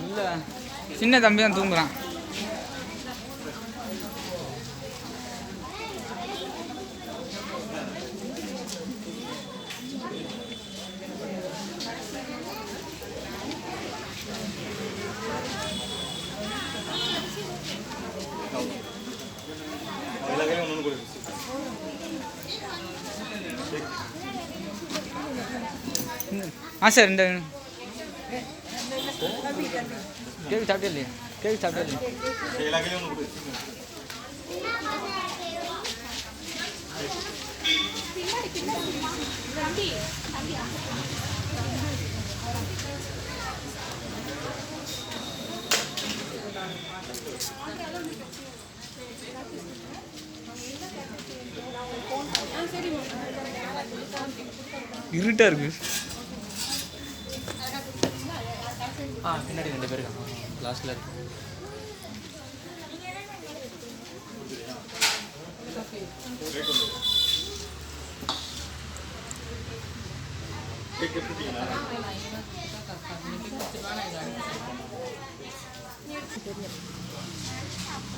இல்லை சின்ன தம்பி தான் தூங்குறான். சார் இந்த கேக் சாப்பிட்டே இல்லையா? கேக் சாப்பிட்டே இல்லையா? இருட்டா இருக்கு. பின்னாடி 2 பேர் இருக்காங்க. லாஸ்ட்ல இருக்கு.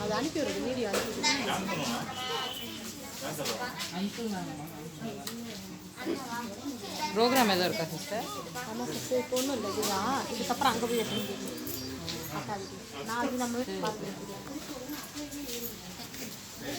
அது அனுப்பி விடுறது வீடியோ ப்ரோக்ராம் எதாவது இருக்கா சிஸ்டர்? ஆமாம் சிஸ்டர், இப்போ ஒன்றும் இல்லை. இதுதான் இதுக்கப்புறம் அங்கே போய் நான் அது நம்ம பார்த்துருக்கேன்.